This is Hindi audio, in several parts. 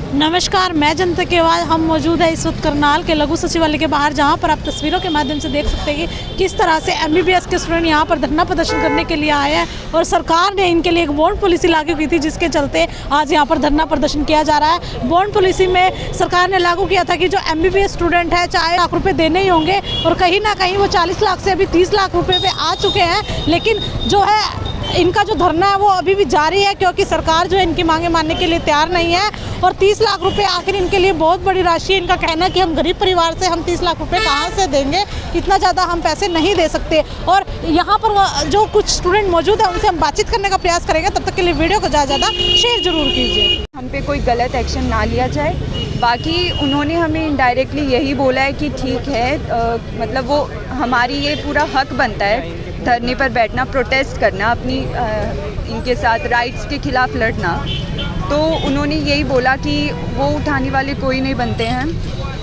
नमस्कार, मैं जनता की आवाज़। हम मौजूद है इस वक्त करनाल के लघु सचिवालय के बाहर, जहां पर आप तस्वीरों के माध्यम से देख सकते हैं कि किस तरह से एमबीबीएस के स्टूडेंट यहां पर धरना प्रदर्शन करने के लिए आए हैं और सरकार ने इनके लिए एक बॉन्ड पॉलिसी लागू की थी, जिसके चलते आज यहां पर धरना प्रदर्शन किया जा रहा है। बॉन्ड पॉलिसी में सरकार ने लागू किया था कि जो एमबीबीएस स्टूडेंट है चाहे लाख रुपये देने ही होंगे, और कहीं ना कहीं वो 40 लाख से अभी 30 लाख रुपये पे आ चुके हैं। लेकिन जो है इनका जो धरना है वो अभी भी जारी है, क्योंकि सरकार जो है इनकी मांगे मानने के लिए तैयार नहीं है। और 30 लाख रुपए आखिर इनके लिए बहुत बड़ी राशि है। इनका कहना है कि हम गरीब परिवार से हम 30 लाख रुपए कहाँ से देंगे, इतना ज़्यादा हम पैसे नहीं दे सकते। और यहाँ पर जो कुछ स्टूडेंट मौजूद है उनसे हम बातचीत करने का प्रयास करेंगे। तब तक के लिए वीडियो को ज़्यादा शेयर जरूर कीजिए। हम पे कोई गलत एक्शन ना लिया जाए। बाकी उन्होंने हमें इनडायरेक्टली यही बोला है कि ठीक है, मतलब वो हमारी ये पूरा हक बनता है धरने पर बैठना, प्रोटेस्ट करना, अपनी इनके साथ राइट्स के खिलाफ लड़ना। तो उन्होंने यही बोला कि वो उठाने वाले कोई नहीं बनते हैं।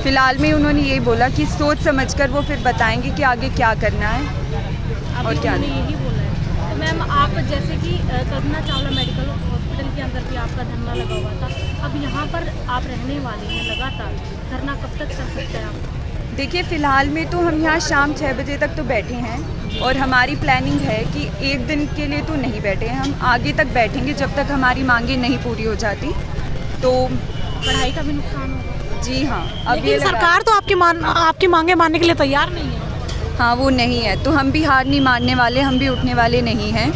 फ़िलहाल में उन्होंने यही बोला कि सोच समझकर वो फिर बताएंगे कि आगे क्या करना है और क्या नहीं। यही बोला है। तो मैम, आप जैसे कि कल्पना चावला मेडिकल हॉस्पिटल के अंदर भी आपका धरना लगा हुआ था, अब यहाँ पर आप रहने वाले हैं लगातार, धरना कब तक चल सकता है आपका? देखिए, फ़िलहाल में तो हम यहाँ शाम 6 बजे तक तो बैठे हैं और हमारी प्लानिंग है कि एक दिन के लिए तो नहीं बैठे हैं, हम आगे तक बैठेंगे जब तक हमारी मांगें नहीं पूरी हो जाती। तो पढ़ाई का भी नुकसान होगा। जी हाँ, अब ये सरकार तो आपकी मांगे मानने के लिए तैयार नहीं है। हाँ, वो नहीं है, तो हम भी हार नहीं मानने वाले, हम भी उठने वाले नहीं हैं।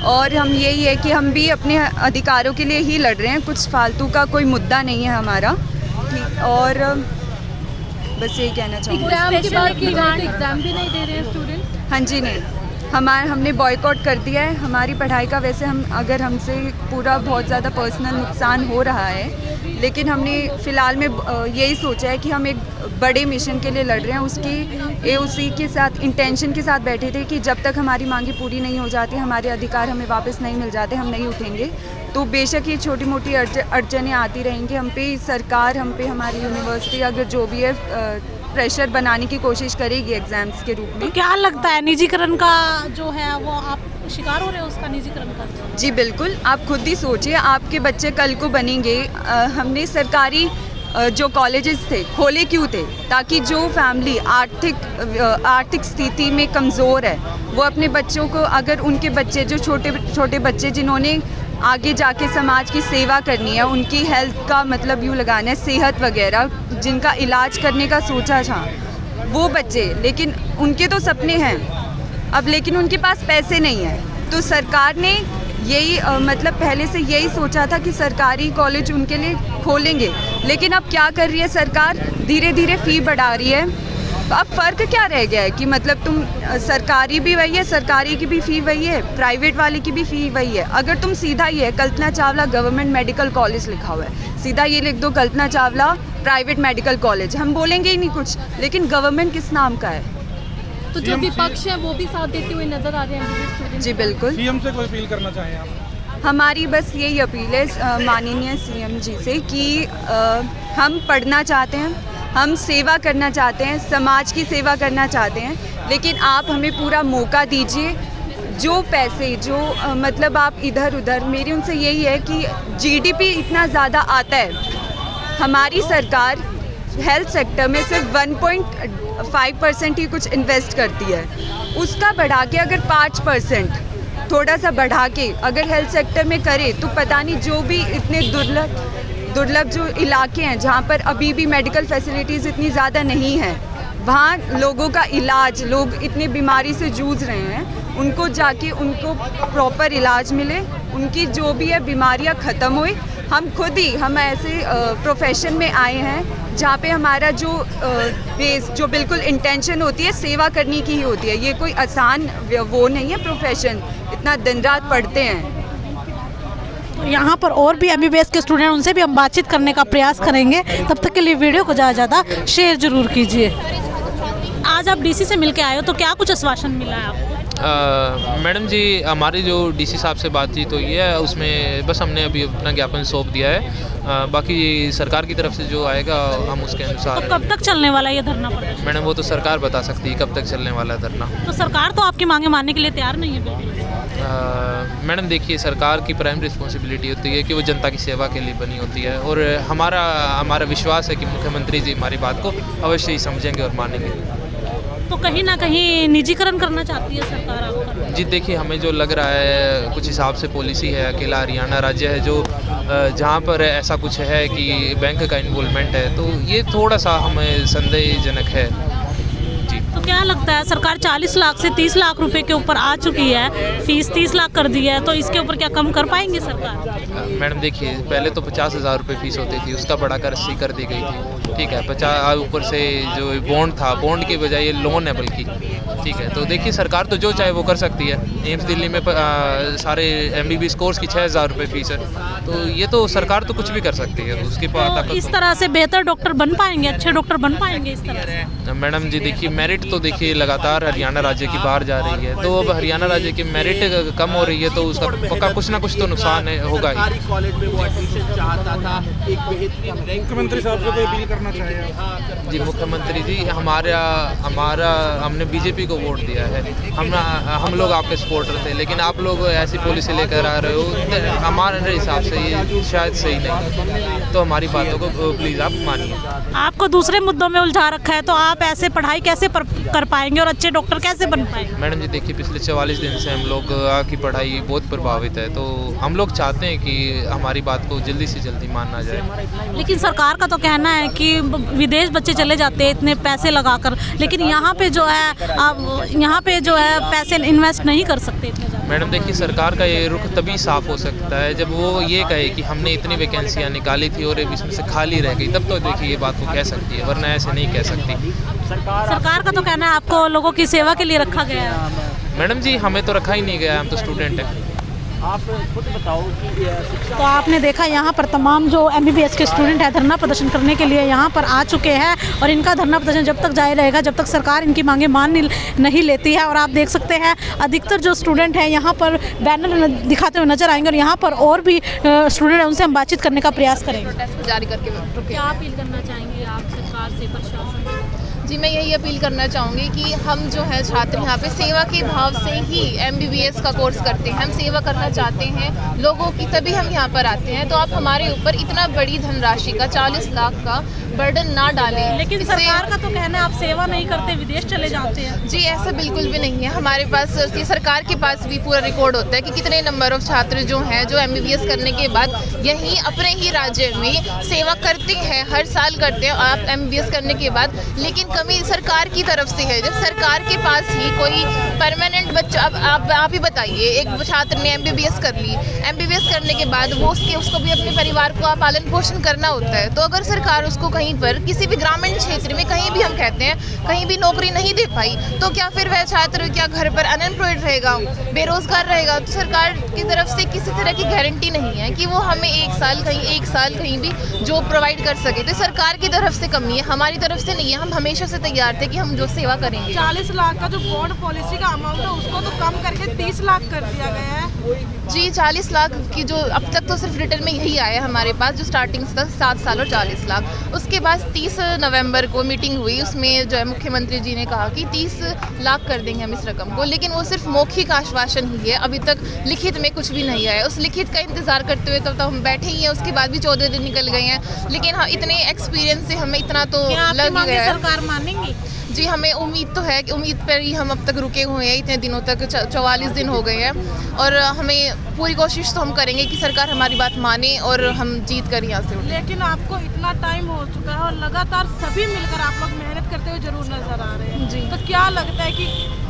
और हम यही है कि हम भी अपने अधिकारों के लिए ही लड़ रहे हैं, कुछ फालतू का कोई मुद्दा नहीं है हमारा। ठीक, और बस यही कहना चाहूँगी। एग्जाम भी नहीं दे रहे हैं स्टूडेंट? हाँ जी, नहीं, हमने बॉयकॉट कर दिया है हमारी पढ़ाई का। वैसे अगर हमसे पूरा बहुत ज़्यादा पर्सनल नुकसान हो रहा है, लेकिन हमने फ़िलहाल में यही सोचा है कि हम एक बड़े मिशन के लिए लड़ रहे हैं। उसी के साथ इंटेंशन के साथ बैठे थे कि जब तक हमारी मांगे पूरी नहीं हो जाती, हमारे अधिकार हमें वापस नहीं मिल जाते, हम नहीं उठेंगे। तो बेशक ये छोटी मोटी अड़चनें आती रहेंगी हम पे, सरकार हम पे, हमारी यूनिवर्सिटी अगर जो भी है प्रेशर बनाने की कोशिश करेगी एग्जाम्स के रूप में। तो क्या लगता है, निजीकरण का जो है वो आप शिकार हो रहे हो उसका, निजीकरण का? जी बिल्कुल, आप खुद ही सोचिए, आपके बच्चे कल को बनेंगे। हमने सरकारी जो कॉलेजेस थे खोले क्यों थे? ताकि जो फैमिली आर्थिक स्थिति में कमज़ोर है वो अपने बच्चों को, अगर उनके बच्चे जो छोटे बच्चे जिन्होंने आगे जाके समाज की सेवा करनी है, उनकी हेल्थ का मतलब यूँ लगाना है, सेहत वगैरह, जिनका इलाज करने का सोचा था वो बच्चे, लेकिन उनके तो सपने हैं अब, लेकिन उनके पास पैसे नहीं हैं। तो सरकार ने यही मतलब पहले से यही सोचा था कि सरकारी कॉलेज उनके लिए खोलेंगे, लेकिन अब क्या कर रही है सरकार? धीरे धीरे फ़ी बढ़ा रही है। तो अब फ़र्क क्या रह गया है कि मतलब तुम सरकारी भी वही है, सरकारी की भी फ़ी वही है, प्राइवेट वाले की भी फ़ी वही है। अगर तुम सीधा ये है Kalpana Chawla government medical college लिखा हुआ है, सीधा ये लिख दो Kalpana Chawla private medical college, हम बोलेंगे ही नहीं कुछ। लेकिन गवर्नमेंट किस नाम का है? तो जो विपक्ष है वो भी साथ देते हुए नजर आ रहे हैं। जी बिल्कुल। सीएम से कोई अपील करना चाहें आप? हमारी बस यही अपील है माननीय सीएम जी से कि हम पढ़ना चाहते हैं, हम सेवा करना चाहते हैं, समाज की सेवा करना चाहते हैं, लेकिन आप हमें पूरा मौका दीजिए। जो पैसे मतलब आप इधर उधर, मेरी उनसे यही है कि जीडीपी इतना ज़्यादा आता है, हमारी सरकार हेल्थ सेक्टर में सिर्फ 1.5% ही कुछ इन्वेस्ट करती है। उसका बढ़ा के अगर 5% थोड़ा सा बढ़ा के अगर हेल्थ सेक्टर में करे, तो पता नहीं जो भी इतने दुर्लभ जो इलाके हैं जहाँ पर अभी भी मेडिकल फैसिलिटीज़ इतनी ज़्यादा नहीं हैं, वहाँ लोगों का इलाज, लोग इतनी बीमारी से जूझ रहे हैं, उनको जाके उनको प्रॉपर इलाज मिले, उनकी जो भी है बीमारियाँ ख़त्म हुई। हम ऐसे प्रोफेशन में आए हैं जहाँ पे हमारा जो बिल्कुल इंटेंशन होती है सेवा करने की ही होती है। ये कोई आसान वो नहीं है प्रोफेशन, इतना दिन रात पढ़ते हैं। तो यहाँ पर और भी एमबीबीएस के स्टूडेंट, उनसे भी हम बातचीत करने का प्रयास करेंगे। तब तक के लिए वीडियो को ज़्यादा शेयर जरूर कीजिए। आज आप डीसी से मिलके आए हो, तो क्या कुछ आश्वासन मिला है आपको? मैडम जी, हमारी जो डीसी साहब से बातचीत हुई है उसमें बस हमने अभी अपना ज्ञापन सौंप दिया है। बाकी सरकार की तरफ से जो आएगा हम उसके अनुसार। तो कब तक चलने वाला है ये धरना प्रदर्शन? मैडम वो तो सरकार बता सकती है कब तक चलने वाला है धरना। तो सरकार तो आपकी मांगे मानने के लिए तैयार नहीं है बिल्कुल। मैडम देखिए, सरकार की प्राइम रिस्पॉन्सिबिलिटी होती है कि वो जनता की सेवा के लिए बनी होती है, और हमारा विश्वास है कि मुख्यमंत्री जी हमारी बात को अवश्य ही समझेंगे और मानेंगे। तो कहीं ना कहीं निजीकरण करना चाहती है सरकार आपका? जी देखिए, हमें जो लग रहा है कुछ हिसाब से पॉलिसी है, अकेला हरियाणा राज्य है जो जहाँ पर ऐसा कुछ है कि बैंक का इन्वॉल्वमेंट है, तो ये थोड़ा सा हमें संदेहजनक है। जी। तो क्या लगता है, सरकार 40 लाख से 30 लाख रुपए के ऊपर आ चुकी है, फीस 30 लाख कर दी है, तो इसके ऊपर क्या कम कर पाएंगी सरकार? मैडम देखिए, पहले तो 50,000 रुपये फ़ीस होती थी, उसका बढ़ाकर 80 कर दी गई थी। ठीक है, 50 ऊपर से जो बॉन्ड था, बॉन्ड के बजाय ये लोन है बल्कि। ठीक है, तो देखिए सरकार तो जो चाहे वो कर सकती है। एम्स दिल्ली में सारे MBBS कोर्स की 6,000 रुपये फ़ीस है, तो ये तो सरकार तो कुछ भी कर सकती है, उसके पास तो इस तरह से बेहतर डॉक्टर बन पाएंगे, अच्छे डॉक्टर बन पाएंगे इस तरह से? मैडम जी देखिए, मेरिट तो देखिए लगातार हरियाणा राज्य की बाहर जा रही है, तो अब हरियाणा राज्य की मेरिट कम हो रही है तो उसका पक्का कुछ ना कुछ तो नुकसान होगा ही। मुख्यमंत्री साहब से कोई अपील करना चाहिए आप? जी मुख्यमंत्री जी, हमने बीजेपी को वोट दिया है, हम लोग आपके सपोर्टर थे, लेकिन आप लोग ऐसी पॉलिसी लेकर आ रहे हो, हमारे हिसाब से ये शायद सही नहीं, तो हमारी बातों को प्लीज़ आप मानिए। आपको दूसरे मुद्दों में उलझा रखा है, तो आप ऐसे पढ़ाई कैसे कर पाएंगे और अच्छे डॉक्टर कैसे बन पाएंगे? मैडम जी देखिए, पिछले 44 दिन से हम लोग की पढ़ाई बहुत प्रभावित है, तो हम लोग चाहते हैं कि हमारी बात को जल्दी से जल्दी माना जाए। लेकिन सरकार का तो कहना है कि विदेश बच्चे चले जाते हैं इतने पैसे लगाकर, लेकिन यहाँ पे जो है पैसे इन्वेस्ट नहीं कर सकते इतने ज़्यादा। मैडम देखिए, सरकार का ये रुख तभी साफ हो सकता है जब वो ये कहे कि हमने इतनी वैकेंसियाँ निकाली थी और इसमें से खाली रह गई, तब तो देखिए ये बात को कह सकती है, वरना ऐसे नहीं कह सकती। सरकार का तो कहना है आपको लोगों की सेवा के लिए रखा गया है। मैडम जी, हमें तो रखा ही नहीं गया, हम तो स्टूडेंट हैं। आप खुद बताओ कि तो आपने देखा यहाँ पर तमाम जो MBBS के स्टूडेंट हैं धरना प्रदर्शन करने के लिए यहाँ पर आ चुके हैं, और इनका धरना प्रदर्शन जब तक जारी रहेगा जब तक सरकार इनकी मांगे मान नहीं लेती है। और आप देख सकते हैं अधिकतर जो स्टूडेंट हैं यहाँ पर बैनर दिखाते हुए नजर आएंगे, और यहाँ पर और भी स्टूडेंट हैं, उनसे हम बातचीत करने का प्रयास करेंगे। जारी करके क्या अपील करना चाहेंगे आप सरकार से, प्रशासन से? जी, मैं यही अपील करना चाहूँगी कि हम जो है छात्र यहाँ पे सेवा के भाव से ही MBBS का कोर्स करते हैं, हम सेवा करना चाहते हैं लोगों की, तभी हम यहाँ पर आते हैं। तो आप हमारे ऊपर इतना बड़ी धनराशि का 40 लाख का बर्डन ना डालें। लेकिन सरकार का तो कहना है आप सेवा नहीं करते, विदेश चले जाते हैं। जी, ऐसा बिल्कुल भी नहीं है। हमारे पास सरकार के पास भी पूरा रिकॉर्ड होता है कि कितने नंबर ऑफ छात्र जो हैं जो MBBS करने के बाद यहीं अपने ही राज्य में सेवा करते हैं, हर साल करते हैं आप MBBS करने के बाद। लेकिन कमी सरकार की तरफ से है। जब सरकार के पास ही कोई परमानेंट बच्चा, अब आप ही बताइए, एक छात्र ने MBBS कर ली, MBBS करने के बाद वो उसको भी अपने परिवार को पालन पोषण करना होता है। तो अगर सरकार उसको कहीं पर किसी भी ग्रामीण क्षेत्र में कहीं भी, हम कहते हैं कहीं भी नौकरी नहीं दे पाई, तो क्या फिर वह छात्र क्या घर पर अनएम्प्लॉयड रहेगा, बेरोजगार रहेगा? तो सरकार की तरफ से किसी तरह की गारंटी नहीं है कि वो हमें एक साल कहीं भी जॉब प्रोवाइड कर सके। तो सरकार की तरफ से कमी है, हमारी तरफ से नहीं है। हम हमेशा से तैयार थे कि हम जो सेवा करेंगे। 40 लाख का जो बॉन्ड पॉलिसी का अमाउंट है उसको तो कम करके 30 लाख कर दिया गया है। जी, 40 लाख की जो अब तक तो सिर्फ रिटर्न में यही आया है हमारे पास, जो स्टार्टिंग था 7 साल और 40 लाख। उसके बाद 30 नवंबर को मीटिंग हुई, उसमें जो है मुख्यमंत्री जी ने कहा कि 30 लाख कर देंगे हम इस रकम को, लेकिन वो सिर्फ मौखिक आश्वासन ही है, अभी तक लिखित में कुछ भी नहीं आया। उस लिखित का इंतजार करते हुए तब हम बैठे ही हैं। उसके बाद भी 14 दिन निकल गए हैं, लेकिन हाँ, इतने एक्सपीरियंस से हमें इतना तो लग गया है। सरकार मानेंगी? जी, हमें उम्मीद तो है कि उम्मीद पर ही हम अब तक रुके हुए हैं, इतने दिनों तक 44 दिन हो गए हैं, और हमें पूरी कोशिश तो हम करेंगे कि सरकार हमारी बात माने और हम जीत कर यहाँ से उठें। लेकिन आपको इतना टाइम हो चुका है और लगातार सभी मिलकर आप लोग मेहनत करते हुए जरूर नजर आ रहे हैं। जी। तो क्या लगता है कि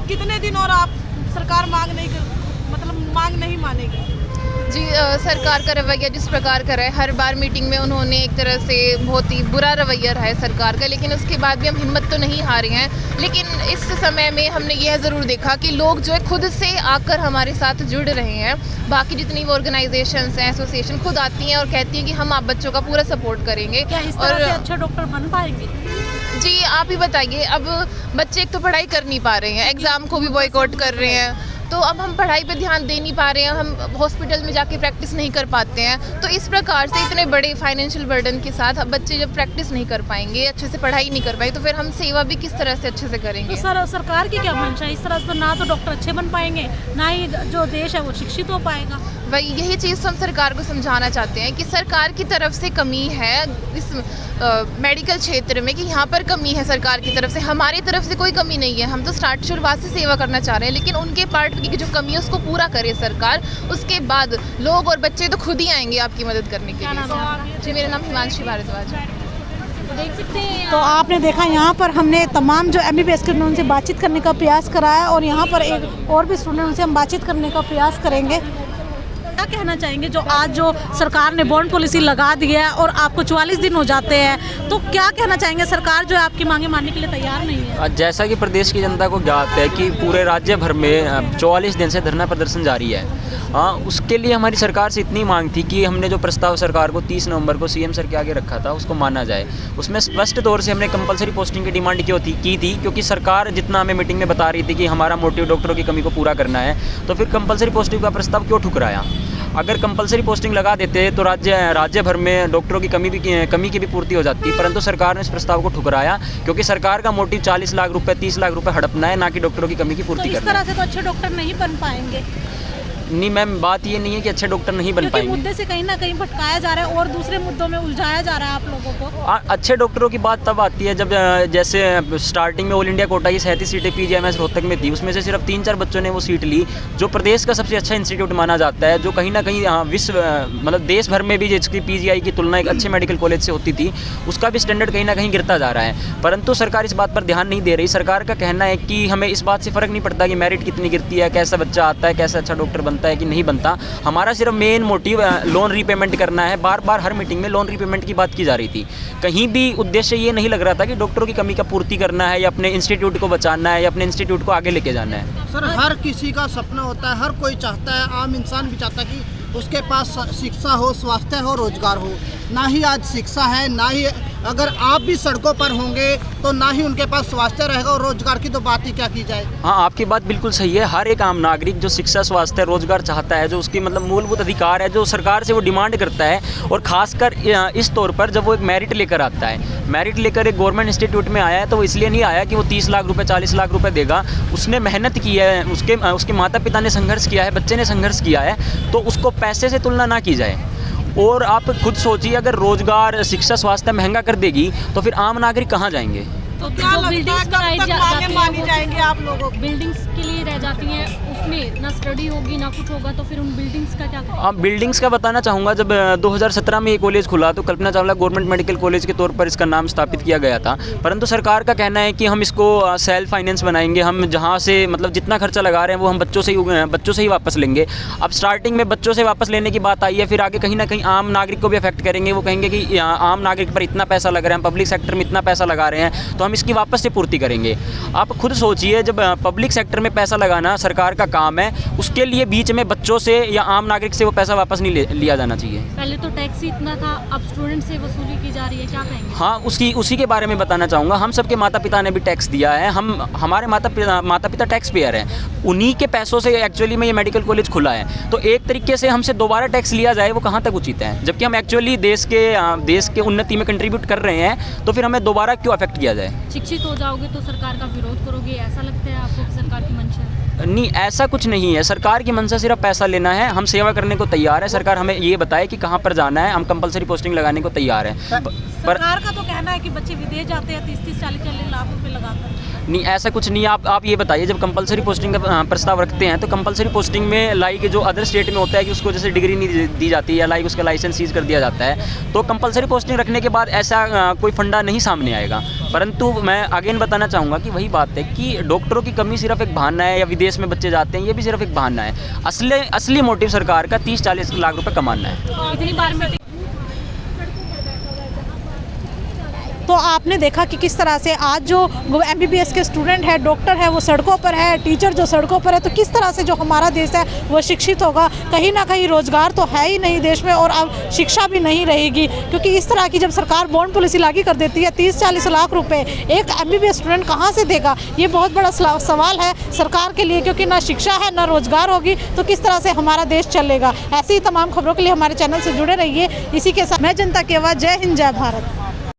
कितने दिन और आप सरकार मांग नहीं मानेगी? जी, सरकार का रवैया जिस प्रकार का है, हर बार मीटिंग में उन्होंने एक तरह से बहुत ही बुरा रवैया रहा है सरकार का, लेकिन उसके बाद भी हम हिम्मत तो नहीं हारे हैं। लेकिन इस समय में हमने यह ज़रूर देखा कि लोग जो है खुद से आकर हमारे साथ जुड़ रहे हैं। बाकी जितनी भी ऑर्गेनाइजेशंस हैं, एसोसिएशन खुद आती हैं और कहती हैं कि हम आप बच्चों का पूरा सपोर्ट करेंगे। क्या इस तरह से अच्छे डॉक्टर बन पाएंगे? जी आप ही बताइए, अब बच्चे एक तो पढ़ाई कर नहीं पा रहे हैं, एग्ज़ाम को भी बॉयकॉट कर रहे हैं, तो अब हम पढ़ाई पे ध्यान दे नहीं पा रहे हैं, हम हॉस्पिटल में जाके प्रैक्टिस नहीं कर पाते हैं। तो इस प्रकार से इतने बड़े फाइनेंशियल बर्डन के साथ अब बच्चे जब प्रैक्टिस नहीं कर पाएंगे, अच्छे से पढ़ाई नहीं कर पाएंगे, तो फिर हम सेवा भी किस तरह से अच्छे से करेंगे। तो सर सरकार की क्या मंशा है? इस तरह से तो ना तो डॉक्टर अच्छे बन पाएंगे, ना ही जो देश है वो शिक्षित हो पाएगा। वही यही चीज़ तो हम सरकार को समझाना चाहते हैं कि सरकार की तरफ से कमी है इस मेडिकल क्षेत्र में, कि यहाँ पर कमी है सरकार की तरफ से, हमारी तरफ से कोई कमी नहीं है। हम तो शुरुआत से सेवा करना चाह रहे हैं, लेकिन उनके पार्ट की जो कमी है उसको पूरा करे सरकार, उसके बाद लोग और बच्चे तो खुद ही आएंगे आपकी मदद करने के लिए। जी मेरा नाम हिमांशी भारद्वाज है। देख सकते हैं तो आपने देखा यहाँ पर हमने तमाम जो MBBS के उनसे बातचीत करने का प्रयास कराया, और यहाँ पर एक और भी स्टूडेंट उनसे हम बातचीत करने का प्रयास करेंगे। क्या कहना चाहेंगे, जो आज जो सरकार ने बॉन्ड पॉलिसी लगा दी है और आपको 44 दिन हो जाते हैं, तो क्या कहना चाहेंगे? सरकार जो है आपकी मांगे मानने के लिए तैयार नहीं है। जैसा कि प्रदेश की जनता को ज्ञात है कि पूरे राज्य भर में 44 दिन से धरना प्रदर्शन जारी है। हाँ, उसके लिए हमारी सरकार से इतनी मांग थी कि हमने जो प्रस्ताव सरकार को 30 नवंबर को CM सर के आगे रखा था उसको माना जाए। उसमें स्पष्ट तौर से हमने कंपलसरी पोस्टिंग की डिमांड की थी, क्योंकि सरकार जितना हमें मीटिंग में बता रही थी कि हमारा मोटिव डॉक्टरों की कमी को पूरा करना है, तो फिर कंपलसरी पोस्टिंग का प्रस्ताव क्यों ठुकराया? अगर कंपलसरी पोस्टिंग लगा देते तो राज्य भर में डॉक्टरों की कमी की भी पूर्ति हो जाती, परंतु सरकार ने इस प्रस्ताव को ठुकराया, क्योंकि सरकार का मोटिव 40 लाख रुपए 30 लाख रुपए हड़पना है, ना कि डॉक्टरों की कमी की पूर्ति करना। इस तरह से तो अच्छे डॉक्टर नहीं बन पाएंगे। नहीं मैम, बात ये नहीं है कि अच्छे डॉक्टर नहीं बन पाएंगे, मुद्दे से कहीं ना कहीं भटकाया जा रहा है और दूसरे मुद्दों में उलझाया जा रहा है आप लोगों को। अच्छे डॉक्टरों की बात तब आती है जब जैसे स्टार्टिंग में ऑल इंडिया कोटा की 37 सीटें PGIMS रोहतक में थी, उसमें से सिर्फ 3-4 बच्चों ने वो सीट ली, जो प्रदेश का सबसे अच्छा इंस्टीट्यूट माना जाता है, जो कहीं ना कहीं विश्व मतलब देश भर में भी जिसकी PGI की तुलना एक अच्छे मेडिकल कॉलेज से होती थी, उसका भी स्टैंडर्ड कहीं ना कहीं गिरता जा रहा है। परंतु सरकार इस बात पर ध्यान नहीं दे रही। सरकार का कहना है कि हमें इस बात से फ़र्क नहीं पड़ता कि मेरिट कितनी गिरती है, कैसा बच्चा आता है, कैसा अच्छा डॉक्टर बनता है कि नहीं बनता, हमारा सिर्फ मेन मोटिव लोन रीपेमेंट करना है। बार बार हर मीटिंग में लोन रीपेमेंट की बात की जा रही थी, कहीं भी उद्देश्य ये नहीं लग रहा था कि डॉक्टरों की कमी का पूर्ति करना है या अपने इंस्टीट्यूट को बचाना है या अपने इंस्टीट्यूट को आगे लेके जाना है। सर, हर किसी का सपना होता है, हर कोई चाहता है, आम इंसान भी चाहता है कि उसके पास शिक्षा हो, स्वास्थ्य हो, रोजगार हो। ना ही आज शिक्षा है, ना ही अगर आप भी सड़कों पर होंगे तो ना ही उनके पास स्वास्थ्य रहेगा, और रोजगार की तो बात ही क्या की जाए। हाँ, आपकी बात बिल्कुल सही है। हर एक आम नागरिक जो शिक्षा, स्वास्थ्य, रोजगार चाहता है, जो उसकी मतलब मूलभूत अधिकार है, जो सरकार से वो डिमांड करता है, और खासकर इस तौर पर जब वो एक मेरिट लेकर आता है, मेरिट लेकर एक गवर्नमेंट इंस्टीट्यूट में आया है, तो वो इसलिए नहीं आया कि वो 30 लाख रुपए 40 लाख रुपए देगा। उसने मेहनत की है, उसके माता पिता ने संघर्ष किया है, बच्चे ने संघर्ष किया है, तो उसको पैसे से तुलना ना की जाए। और आप खुद सोचिए, अगर रोजगार, शिक्षा, स्वास्थ्य महंगा कर देगी तो फिर आम नागरिक कहाँ जाएंगे? तो क्या लगता है कब तक मांगे मानी जाएंगी आप लोगों को? बिल्डिंग्स के लिए रह जाती हैं, उसमें ना स्टडी होगी ना कुछ होगा, तो फिर उन बिल्डिंग्स का क्या करें? अब बिल्डिंग्स का बताना चाहूँगा, जब 2017 में ये कॉलेज खुला तो Kalpana Chawla government medical college के तौर पर इसका नाम स्थापित किया गया था, परंतु सरकार का कहना है कि हम इसको सेल्फ फाइनेंस बनाएंगे, हम जहाँ से मतलब जितना खर्चा लगा रहे हैं वो हम बच्चों से ही वापस लेंगे। अब स्टार्टिंग में बच्चों से वापस लेने की बात आई है, फिर आगे कहीं ना कहीं आम नागरिक को भी अफेक्ट करेंगे। वो कहेंगे कि आम नागरिक पर इतना पैसा लग रहा है, पब्लिक सेक्टर में इतना पैसा लगा रहे हैं, तो हम इसकी वापस से पूर्ति करेंगे। आप खुद सोचिए, जब पब्लिक सेक्टर में पैसा लगाना सरकार का काम है, उसके लिए बीच में बच्चों से या आम नागरिक से वो पैसा वापस नहीं लिया जाना चाहिए। पहले तो टैक्स ही इतना था, अब स्टूडेंट से वसूली की जा रही है, क्या कहेंगे? हाँ, उसी के बारे में बताना चाहूँगा। हम सबके माता पिता ने भी टैक्स दिया है, हमारे माता पिता टैक्स पेयर हैं, उन्हीं के पैसों से एक्चुअली में ये मेडिकल कॉलेज खुला है। तो एक तरीके से हमसे दोबारा टैक्स लिया जाए, वो कहाँ तक उचित है? जबकि हम एक्चुअली देश के उन्नति में कंट्रीब्यूट कर रहे हैं, तो फिर हमें दोबारा क्यों अफेक्ट किया जाए? शिक्षित हो जाओगे तो सरकार का विरोध करोगे, ऐसा लगता है आपको कि सरकार की मंशा है? नहीं, ऐसा कुछ नहीं है। सरकार की मंशा सिर्फ पैसा लेना है। हम सेवा करने को तैयार है। सरकार हमें ये बताए कि कहाँ पर जाना है, हम कंपलसरी पोस्टिंग लगाने को तैयार है। सरकार का तो कहना है कि बच्चे विदेश जाते हैं 30-30 40-40 लाख रुपए लगाकर। नहीं, ऐसा कुछ नहीं। आप ये बताइए, जब कंपलसरी पोस्टिंग का प्रस्ताव रखते हैं तो कंपलसरी पोस्टिंग में लाइक जो अदर स्टेट में होता है कि उसको जैसे डिग्री नहीं दी जाती या लाइक उसका लाइसेंस सीज कर दिया जाता है, तो कंपलसरी पोस्टिंग रखने के बाद ऐसा कोई फंडा नहीं सामने आएगा। परंतु मैं अगेन बताना चाहूँगा कि वही बात है कि डॉक्टरों की कमी सिर्फ एक बहाना है, या विदेश में बच्चे जाते हैं, ये भी सिर्फ एक बहाना है। असली मोटिव सरकार का 30-40 लाख रुपए कमाना है। इतनी बार में तो आपने देखा कि किस तरह से आज जो MBBS के स्टूडेंट है, डॉक्टर है, वो सड़कों पर है, टीचर जो सड़कों पर है, तो किस तरह से जो हमारा देश है वो शिक्षित होगा। कहीं ना कहीं रोजगार तो है ही नहीं देश में, और अब शिक्षा भी नहीं रहेगी, क्योंकि इस तरह की जब सरकार बॉन्ड पॉलिसी लागू कर देती है 30-40 लाख रुपए एक MBBS स्टूडेंट कहाँ से देगा। ये बहुत बड़ा सवाल है सरकार के लिए, क्योंकि ना शिक्षा है ना रोजगार होगी, तो किस तरह से हमारा देश चलेगा। ऐसी ही तमाम खबरों के लिए हमारे चैनल से जुड़े रहिए। इसी के साथ मैं जनता की आवाज़, जय हिंद जय भारत।